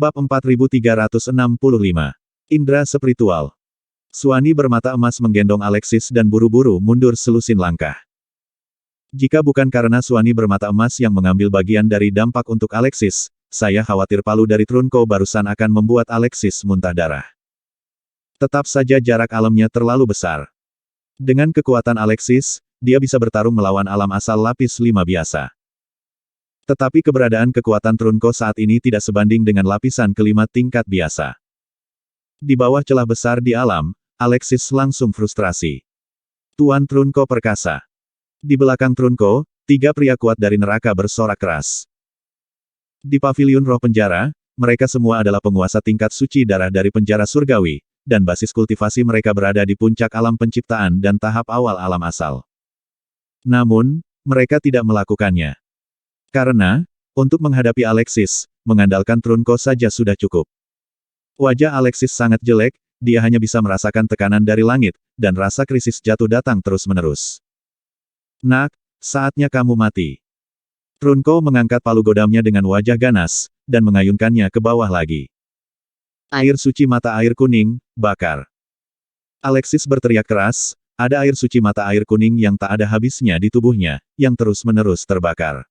Bab 4365. Indra Spiritual. Suani bermata emas menggendong Alexis dan buru-buru mundur selusin langkah. Jika bukan karena Suani bermata emas yang mengambil bagian dari dampak untuk Alexis, saya khawatir palu dari Trunko barusan akan membuat Alexis muntah darah. Tetap saja jarak alamnya terlalu besar. Dengan kekuatan Alexis, dia bisa bertarung melawan alam asal lapis 5 biasa. Tetapi keberadaan kekuatan Trunko saat ini tidak sebanding dengan lapisan kelima tingkat biasa. Di bawah celah besar di alam, Alexis langsung frustrasi. Tuan Trunko perkasa. Di belakang Trunko, 3 pria kuat dari neraka bersorak keras. Di paviliun roh penjara, mereka semua adalah penguasa tingkat suci darah dari penjara surgawi, dan basis kultivasi mereka berada di puncak alam penciptaan dan tahap awal alam asal. Namun, mereka tidak melakukannya. Karena, untuk menghadapi Alexis, mengandalkan Trunko saja sudah cukup. Wajah Alexis sangat jelek, dia hanya bisa merasakan tekanan dari langit, dan rasa krisis jatuh datang terus-menerus. Nak, saatnya kamu mati. Trunko mengangkat palu godamnya dengan wajah ganas, dan mengayunkannya ke bawah lagi. Air suci mata air kuning, bakar. Alexis berteriak keras, ada air suci mata air kuning yang tak ada habisnya di tubuhnya, yang terus-menerus terbakar.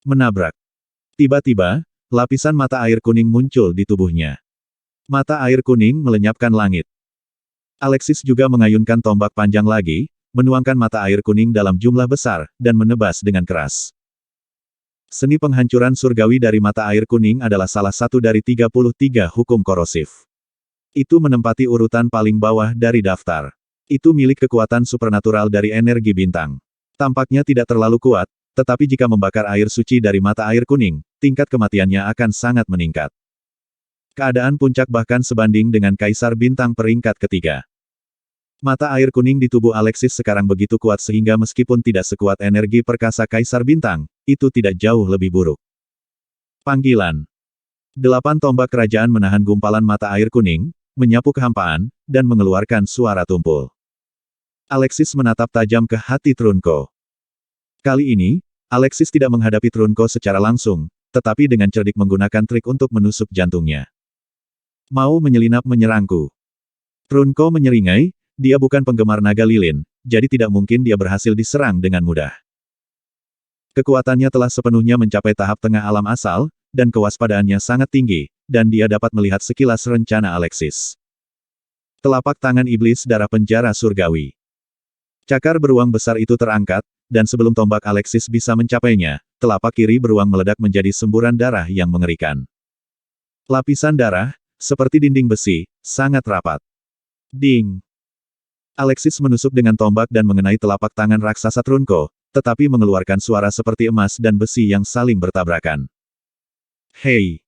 Menabrak. Tiba-tiba, lapisan mata air kuning muncul di tubuhnya. Mata air kuning melenyapkan langit. Alexis juga mengayunkan tombak panjang lagi, menuangkan mata air kuning dalam jumlah besar, dan menebas dengan keras. Seni penghancuran surgawi dari mata air kuning adalah salah satu dari 33 hukum korosif. Itu menempati urutan paling bawah dari daftar. Itu milik kekuatan supernatural dari energi bintang. Tampaknya tidak terlalu kuat, tetapi jika membakar air suci dari mata air kuning, tingkat kematiannya akan sangat meningkat. Keadaan puncak bahkan sebanding dengan Kaisar Bintang peringkat ketiga. Mata air kuning di tubuh Alexis sekarang begitu kuat sehingga meskipun tidak sekuat energi perkasa Kaisar Bintang, itu tidak jauh lebih buruk. Panggilan. 8 tombak kerajaan menahan gumpalan mata air kuning, menyapu kehampaan, dan mengeluarkan suara tumpul. Alexis menatap tajam ke hati Trunko. Kali ini, Alexis tidak menghadapi Trunko secara langsung, tetapi dengan cerdik menggunakan trik untuk menusuk jantungnya. Mau menyelinap menyerangku. Trunko menyeringai, dia bukan penggemar naga lilin, jadi tidak mungkin dia berhasil diserang dengan mudah. Kekuatannya telah sepenuhnya mencapai tahap tengah alam asal, dan kewaspadaannya sangat tinggi, dan dia dapat melihat sekilas rencana Alexis. Telapak tangan iblis darah penjara surgawi. Cakar beruang besar itu terangkat, dan sebelum tombak Alexis bisa mencapainya, telapak kiri beruang meledak menjadi semburan darah yang mengerikan. Lapisan darah, seperti dinding besi, sangat rapat. Ding! Alexis menusuk dengan tombak dan mengenai telapak tangan raksasa Trunko, tetapi mengeluarkan suara seperti emas dan besi yang saling bertabrakan. Hei!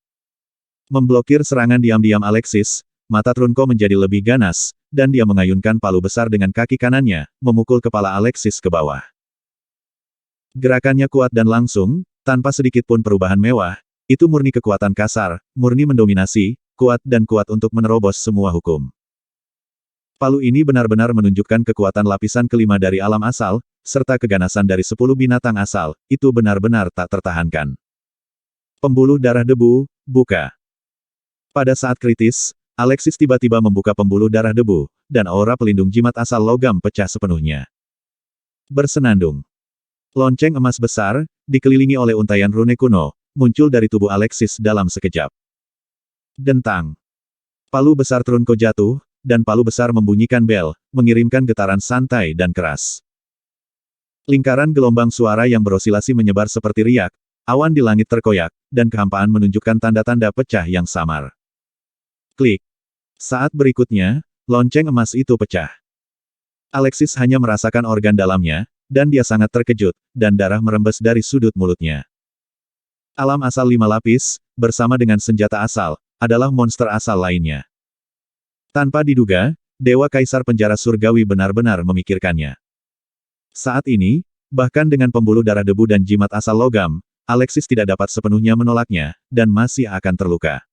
Memblokir serangan diam-diam Alexis, mata Trunko menjadi lebih ganas, dan dia mengayunkan palu besar dengan kaki kanannya, memukul kepala Alexis ke bawah. Gerakannya kuat dan langsung, tanpa sedikit pun perubahan mewah, itu murni kekuatan kasar, murni mendominasi, kuat dan kuat untuk menerobos semua hukum. Palu ini benar-benar menunjukkan kekuatan lapisan kelima dari alam asal, serta keganasan dari 10 binatang asal, itu benar-benar tak tertahankan. Pembuluh darah debu, buka. Pada saat kritis, Alexis tiba-tiba membuka pembuluh darah debu, dan aura pelindung jimat asal logam pecah sepenuhnya. Bersenandung. Lonceng emas besar, dikelilingi oleh untaian rune kuno, muncul dari tubuh Alexis dalam sekejap. Dentang. Palu besar Trunko jatuh, dan palu besar membunyikan bel, mengirimkan getaran santai dan keras. Lingkaran gelombang suara yang berosilasi menyebar seperti riak, awan di langit terkoyak, dan kehampaan menunjukkan tanda-tanda pecah yang samar. Klik. Saat berikutnya, lonceng emas itu pecah. Alexis hanya merasakan organ dalamnya, dan dia sangat terkejut, dan darah merembes dari sudut mulutnya. Alam asal 5 lapis, bersama dengan senjata asal, adalah monster asal lainnya. Tanpa diduga, Dewa Kaisar Penjara Surgawi benar-benar memikirkannya. Saat ini, bahkan dengan pembuluh darah debu dan jimat asal logam, Alexis tidak dapat sepenuhnya menolaknya, dan masih akan terluka.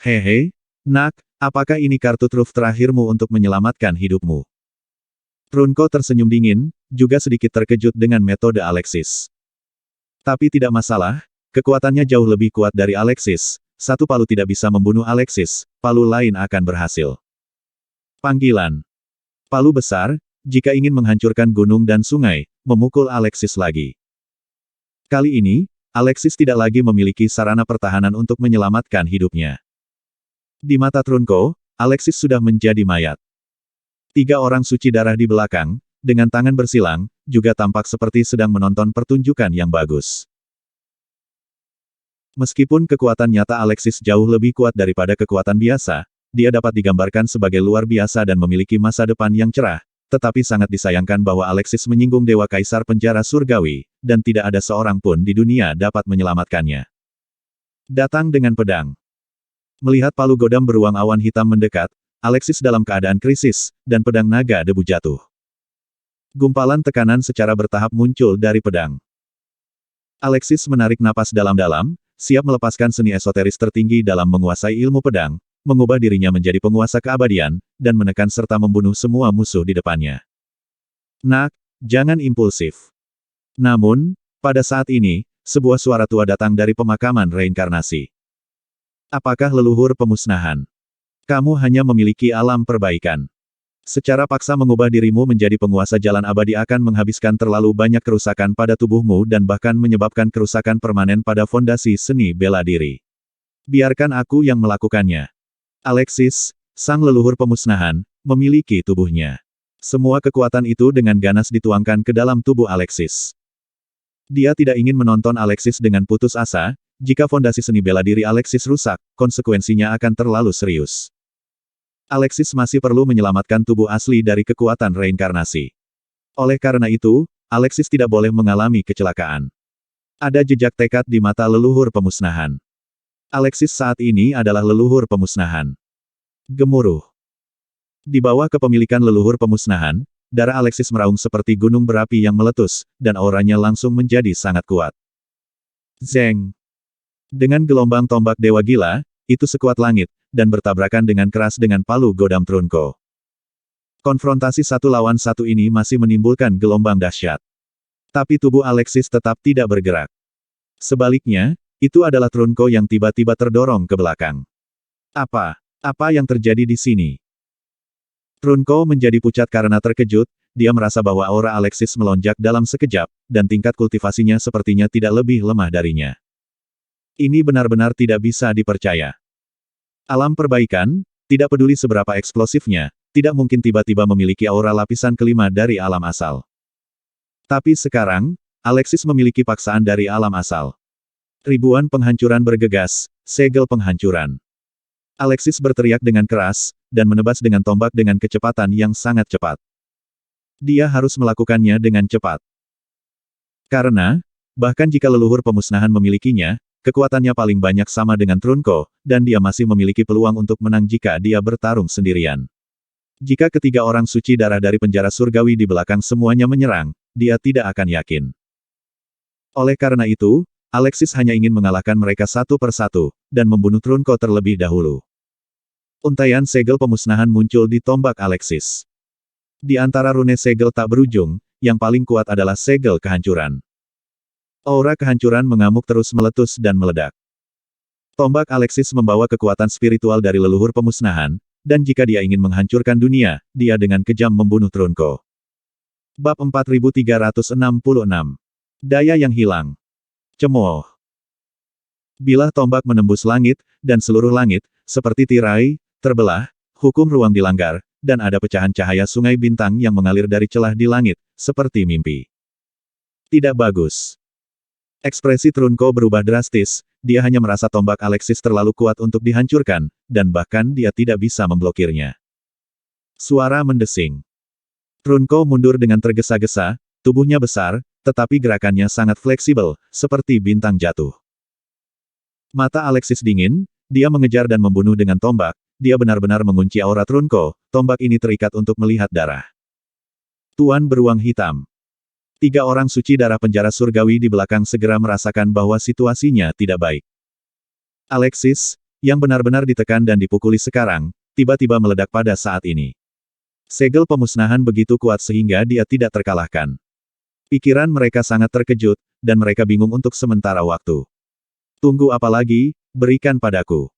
Hehe, nak, apakah ini kartu truf terakhirmu untuk menyelamatkan hidupmu? Trunko tersenyum dingin, juga sedikit terkejut dengan metode Alexis. Tapi tidak masalah, kekuatannya jauh lebih kuat dari Alexis, satu palu tidak bisa membunuh Alexis, palu lain akan berhasil. Panggilan. Palu besar, jika ingin menghancurkan gunung dan sungai, memukul Alexis lagi. Kali ini, Alexis tidak lagi memiliki sarana pertahanan untuk menyelamatkan hidupnya. Di mata Trunko, Alexis sudah menjadi mayat. 3 orang suci darah di belakang, dengan tangan bersilang, juga tampak seperti sedang menonton pertunjukan yang bagus. Meskipun kekuatan nyata Alexis jauh lebih kuat daripada kekuatan biasa, dia dapat digambarkan sebagai luar biasa dan memiliki masa depan yang cerah, tetapi sangat disayangkan bahwa Alexis menyinggung Dewa Kaisar Penjara Surgawi, dan tidak ada seorang pun di dunia dapat menyelamatkannya. Datang dengan pedang. Melihat palu godam beruang awan hitam mendekat, Alexis dalam keadaan krisis, dan pedang naga debu jatuh. Gumpalan tekanan secara bertahap muncul dari pedang. Alexis menarik napas dalam-dalam, siap melepaskan seni esoteris tertinggi dalam menguasai ilmu pedang, mengubah dirinya menjadi penguasa keabadian, dan menekan serta membunuh semua musuh di depannya. Nak, jangan impulsif. Namun, pada saat ini, sebuah suara tua datang dari pemakaman reinkarnasi. Apakah leluhur pemusnahan? Kamu hanya memiliki alam perbaikan. Secara paksa mengubah dirimu menjadi penguasa jalan abadi akan menghabiskan terlalu banyak kerusakan pada tubuhmu dan bahkan menyebabkan kerusakan permanen pada fondasi seni bela diri. Biarkan aku yang melakukannya. Alexis, sang leluhur pemusnahan, memiliki tubuhnya. Semua kekuatan itu dengan ganas dituangkan ke dalam tubuh Alexis. Dia tidak ingin menonton Alexis dengan putus asa, jika fondasi seni bela diri Alexis rusak, konsekuensinya akan terlalu serius. Alexis masih perlu menyelamatkan tubuh asli dari kekuatan reinkarnasi. Oleh karena itu, Alexis tidak boleh mengalami kecelakaan. Ada jejak tekad di mata leluhur pemusnahan. Alexis saat ini adalah leluhur pemusnahan. Gemuruh. Di bawah kepemilikan leluhur pemusnahan, darah Alexis meraung seperti gunung berapi yang meletus, dan auranya langsung menjadi sangat kuat. Zeng. Dengan gelombang tombak Dewa Gila, itu sekuat langit, dan bertabrakan dengan keras dengan palu godam Trunko. Konfrontasi 1 lawan 1 ini masih menimbulkan gelombang dahsyat. Tapi tubuh Alexis tetap tidak bergerak. Sebaliknya, itu adalah Trunko yang tiba-tiba terdorong ke belakang. Apa yang terjadi di sini? Trunko menjadi pucat karena terkejut, dia merasa bahwa aura Alexis melonjak dalam sekejap, dan tingkat kultivasinya sepertinya tidak lebih lemah darinya. Ini benar-benar tidak bisa dipercaya. Alam perbaikan, tidak peduli seberapa eksplosifnya, tidak mungkin tiba-tiba memiliki aura lapisan kelima dari alam asal. Tapi sekarang, Alexis memiliki paksaan dari alam asal. Ribuan penghancuran bergegas, segel penghancuran. Alexis berteriak dengan keras, dan menebas dengan tombak dengan kecepatan yang sangat cepat. Dia harus melakukannya dengan cepat. Karena, bahkan jika leluhur pemusnahan memilikinya, kekuatannya paling banyak sama dengan Trunko, dan dia masih memiliki peluang untuk menang jika dia bertarung sendirian. Jika ketiga orang suci darah dari penjara surgawi di belakang semuanya menyerang, dia tidak akan yakin. Oleh karena itu, Alexis hanya ingin mengalahkan mereka satu persatu, dan membunuh Trunko terlebih dahulu. Untaian segel pemusnahan muncul di tombak Alexis. Di antara rune segel tak berujung, yang paling kuat adalah segel kehancuran. Aura kehancuran mengamuk terus meletus dan meledak. Tombak Alexis membawa kekuatan spiritual dari leluhur pemusnahan, dan jika dia ingin menghancurkan dunia, dia dengan kejam membunuh Trunko. Bab 4366. Daya yang hilang. Cemooh. Bilah tombak menembus langit, dan seluruh langit, seperti tirai, terbelah, hukum ruang dilanggar, dan ada pecahan cahaya sungai bintang yang mengalir dari celah di langit, seperti mimpi. Tidak bagus. Ekspresi Trunko berubah drastis, dia hanya merasa tombak Alexis terlalu kuat untuk dihancurkan, dan bahkan dia tidak bisa memblokirnya. Suara mendesing. Trunko mundur dengan tergesa-gesa, tubuhnya besar, tetapi gerakannya sangat fleksibel, seperti bintang jatuh. Mata Alexis dingin, dia mengejar dan membunuh dengan tombak, dia benar-benar mengunci aura Trunko, tombak ini terikat untuk melihat darah. Tuan beruang hitam. 3 orang suci darah penjara surgawi di belakang segera merasakan bahwa situasinya tidak baik. Alexis, yang benar-benar ditekan dan dipukuli sekarang, tiba-tiba meledak pada saat ini. Segel pemusnahan begitu kuat sehingga dia tidak terkalahkan. Pikiran mereka sangat terkejut, dan mereka bingung untuk sementara waktu. Tunggu apa lagi, berikan padaku.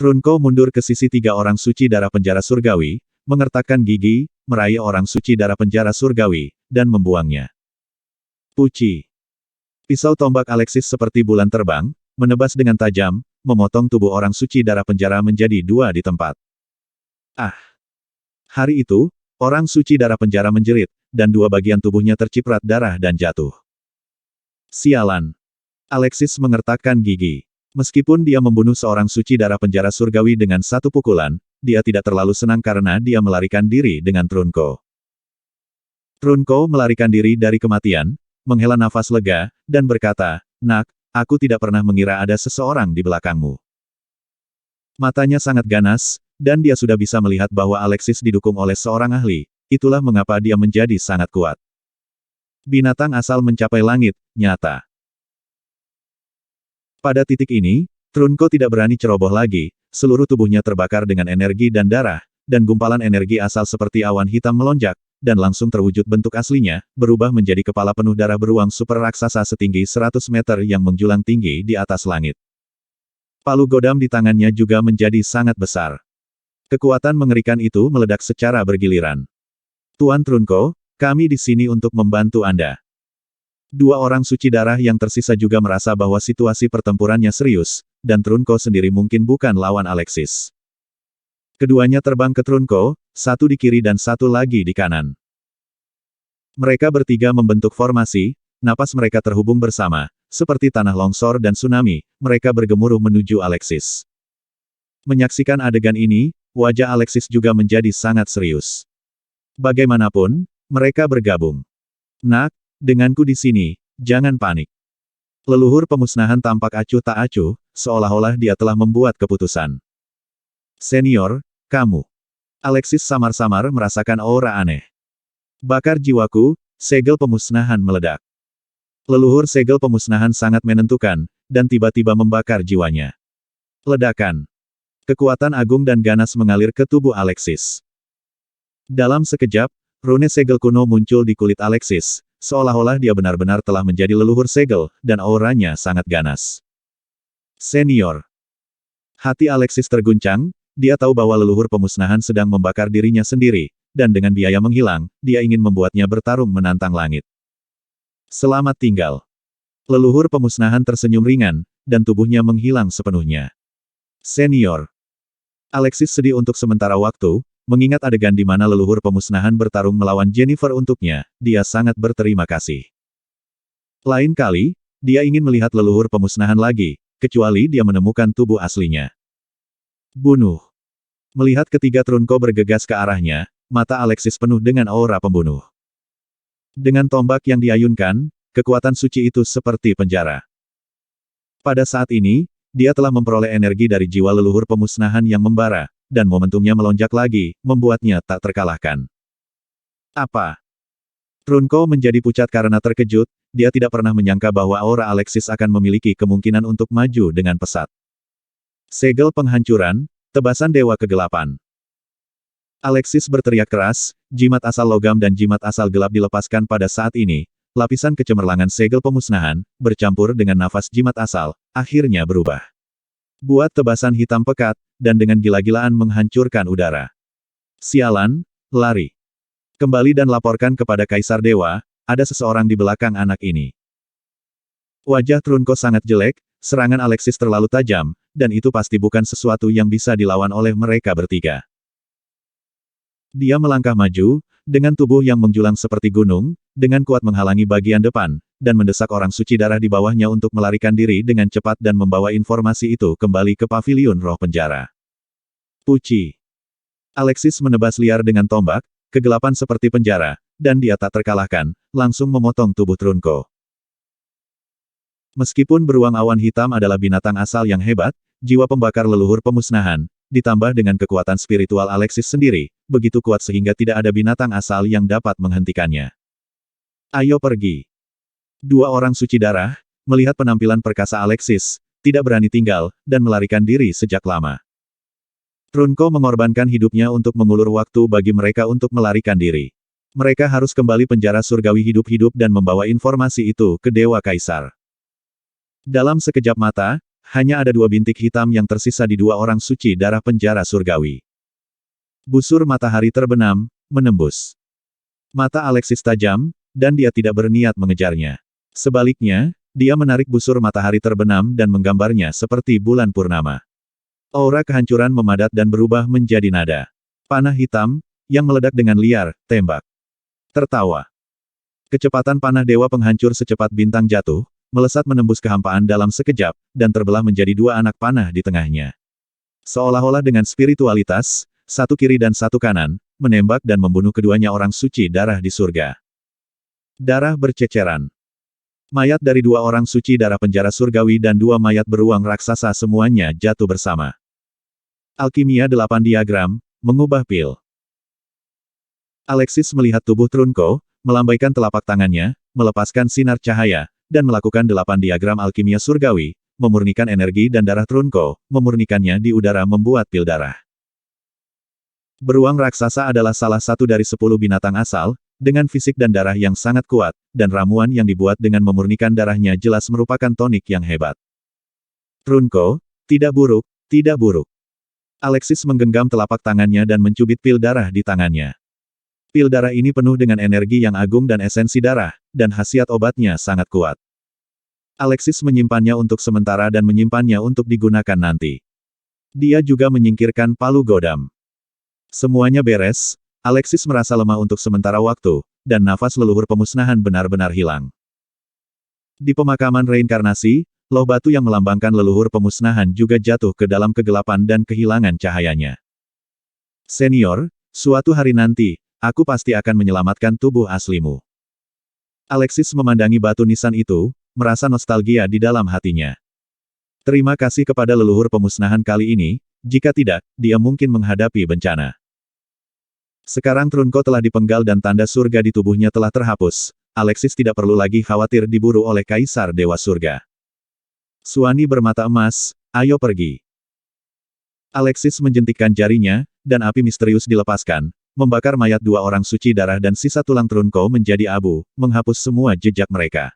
Trunko mundur ke sisi tiga orang suci darah penjara surgawi, mengertakkan gigi, meraih orang suci darah penjara surgawi, dan membuangnya. Puci. Pisau tombak Alexis seperti bulan terbang, menebas dengan tajam, memotong tubuh orang suci darah penjara menjadi dua di tempat. Ah! Hari itu, orang suci darah penjara menjerit, dan dua bagian tubuhnya terciprat darah dan jatuh. Sialan! Alexis mengertakkan gigi. Meskipun dia membunuh seorang suci darah penjara surgawi dengan satu pukulan, dia tidak terlalu senang karena dia melarikan diri dengan Trunko. Trunko melarikan diri dari kematian, menghela nafas lega, dan berkata, "Nak, aku tidak pernah mengira ada seseorang di belakangmu." Matanya sangat ganas, dan dia sudah bisa melihat bahwa Alexis didukung oleh seorang ahli, itulah mengapa dia menjadi sangat kuat. Binatang asal mencapai langit, nyata. Pada titik ini, Trunko tidak berani ceroboh lagi, seluruh tubuhnya terbakar dengan energi dan darah, dan gumpalan energi asal seperti awan hitam melonjak, dan langsung terwujud bentuk aslinya, berubah menjadi kepala penuh darah beruang super raksasa setinggi 100 meter yang menjulang tinggi di atas langit. Palu godam di tangannya juga menjadi sangat besar. Kekuatan mengerikan itu meledak secara bergiliran. Tuan Trunko, kami di sini untuk membantu Anda. Dua orang suci darah yang tersisa juga merasa bahwa situasi pertempurannya serius, dan Trunko sendiri mungkin bukan lawan Alexis. Keduanya terbang ke Trunko, satu di kiri dan satu lagi di kanan. Mereka bertiga membentuk formasi, napas mereka terhubung bersama, seperti tanah longsor dan tsunami, mereka bergemuruh menuju Alexis. Menyaksikan adegan ini, wajah Alexis juga menjadi sangat serius. Bagaimanapun, mereka bergabung. Nak, denganku di sini, jangan panik. Leluhur pemusnahan tampak acuh tak acuh, seolah-olah dia telah membuat keputusan. Senior, kamu. Alexis samar-samar merasakan aura aneh. Bakar jiwaku, segel pemusnahan meledak. Leluhur segel pemusnahan sangat menentukan, dan tiba-tiba membakar jiwanya. Ledakan. Kekuatan agung dan ganas mengalir ke tubuh Alexis. Dalam sekejap, rune segel kuno muncul di kulit Alexis, seolah-olah dia benar-benar telah menjadi leluhur segel, dan auranya sangat ganas. Senior. Hati Alexis terguncang, dia tahu bahwa leluhur pemusnahan sedang membakar dirinya sendiri, dan dengan biaya menghilang, dia ingin membuatnya bertarung menantang langit. Selamat tinggal. Leluhur pemusnahan tersenyum ringan, dan tubuhnya menghilang sepenuhnya. Senior. Alexis sedih untuk sementara waktu, mengingat adegan di mana leluhur pemusnahan bertarung melawan Jennifer untuknya, dia sangat berterima kasih. Lain kali, dia ingin melihat leluhur pemusnahan lagi, kecuali dia menemukan tubuh aslinya. Bunuh. Melihat ketiga Trunko bergegas ke arahnya, mata Alexis penuh dengan aura pembunuh. Dengan tombak yang diayunkan, kekuatan suci itu seperti penjara. Pada saat ini, dia telah memperoleh energi dari jiwa leluhur pemusnahan yang membara, dan momentumnya melonjak lagi, membuatnya tak terkalahkan. Apa? Trunko menjadi pucat karena terkejut, dia tidak pernah menyangka bahwa aura Alexis akan memiliki kemungkinan untuk maju dengan pesat. Segel penghancuran, tebasan dewa kegelapan. Alexis berteriak keras, jimat asal logam dan jimat asal gelap dilepaskan pada saat ini, lapisan kecemerlangan segel pemusnahan, bercampur dengan nafas jimat asal, akhirnya berubah. Buat tebasan hitam pekat, dan dengan gila-gilaan menghancurkan udara. Sialan, lari. Kembali dan laporkan kepada Kaisar Dewa, ada seseorang di belakang anak ini. Wajah Trunko sangat jelek, serangan Alexis terlalu tajam, dan itu pasti bukan sesuatu yang bisa dilawan oleh mereka bertiga. Dia melangkah maju, dengan tubuh yang menjulang seperti gunung, dengan kuat menghalangi bagian depan, dan mendesak orang suci darah di bawahnya untuk melarikan diri dengan cepat dan membawa informasi itu kembali ke paviliun roh penjara. Puci. Alexis menebas liar dengan tombak, kegelapan seperti penjara, dan dia tak terkalahkan, langsung memotong tubuh Trunko. Meskipun beruang awan hitam adalah binatang asal yang hebat, jiwa pembakar leluhur pemusnahan, ditambah dengan kekuatan spiritual Alexis sendiri, begitu kuat sehingga tidak ada binatang asal yang dapat menghentikannya. Ayo pergi. Dua orang suci darah, melihat penampilan perkasa Alexis, tidak berani tinggal, dan melarikan diri sejak lama. Trunko mengorbankan hidupnya untuk mengulur waktu bagi mereka untuk melarikan diri. Mereka harus kembali penjara surgawi hidup-hidup dan membawa informasi itu ke Dewa Kaisar. Dalam sekejap mata, hanya ada 2 bintik hitam yang tersisa di 2 orang suci darah penjara surgawi. Busur matahari terbenam, menembus mata Alexis tajam, dan dia tidak berniat mengejarnya. Sebaliknya, dia menarik busur matahari terbenam dan menggambarnya seperti bulan purnama. Aura kehancuran memadat dan berubah menjadi nada panah hitam, yang meledak dengan liar, tembak. Tertawa. Kecepatan panah dewa penghancur secepat bintang jatuh, melesat menembus kehampaan dalam sekejap, dan terbelah menjadi 2 anak panah di tengahnya. Seolah-olah dengan spiritualitas, satu kiri dan satu kanan, menembak dan membunuh keduanya orang suci darah di surga. Darah berceceran. Mayat dari 2 orang suci darah penjara surgawi dan 2 mayat beruang raksasa semuanya jatuh bersama. Alkimia 8 diagram, mengubah pil. Alexis melihat tubuh Trunko, melambaikan telapak tangannya, melepaskan sinar cahaya, dan melakukan 8 diagram alkimia surgawi, memurnikan energi dan darah Trunko, memurnikannya di udara membuat pil darah. Beruang raksasa adalah salah satu dari 10 binatang asal, dengan fisik dan darah yang sangat kuat, dan ramuan yang dibuat dengan memurnikan darahnya jelas merupakan tonik yang hebat. Trunko, tidak buruk, tidak buruk. Alexis menggenggam telapak tangannya dan mencubit pil darah di tangannya. Pil darah ini penuh dengan energi yang agung dan esensi darah, dan khasiat obatnya sangat kuat. Alexis menyimpannya untuk sementara dan menyimpannya untuk digunakan nanti. Dia juga menyingkirkan palu godam. Semuanya beres, Alexis merasa lemah untuk sementara waktu, dan nafas leluhur pemusnahan benar-benar hilang. Di pemakaman reinkarnasi, loh batu yang melambangkan leluhur pemusnahan juga jatuh ke dalam kegelapan dan kehilangan cahayanya. Senior, suatu hari nanti, aku pasti akan menyelamatkan tubuh aslimu. Alexis memandangi batu nisan itu, merasa nostalgia di dalam hatinya. Terima kasih kepada leluhur pemusnahan kali ini, jika tidak, dia mungkin menghadapi bencana. Sekarang Trunko telah dipenggal dan tanda surga di tubuhnya telah terhapus, Alexis tidak perlu lagi khawatir diburu oleh Kaisar Dewa Surga. Suani bermata emas, ayo pergi. Alexis menjentikkan jarinya, dan api misterius dilepaskan, membakar mayat 2 orang suci darah dan sisa tulang Trunko menjadi abu, menghapus semua jejak mereka.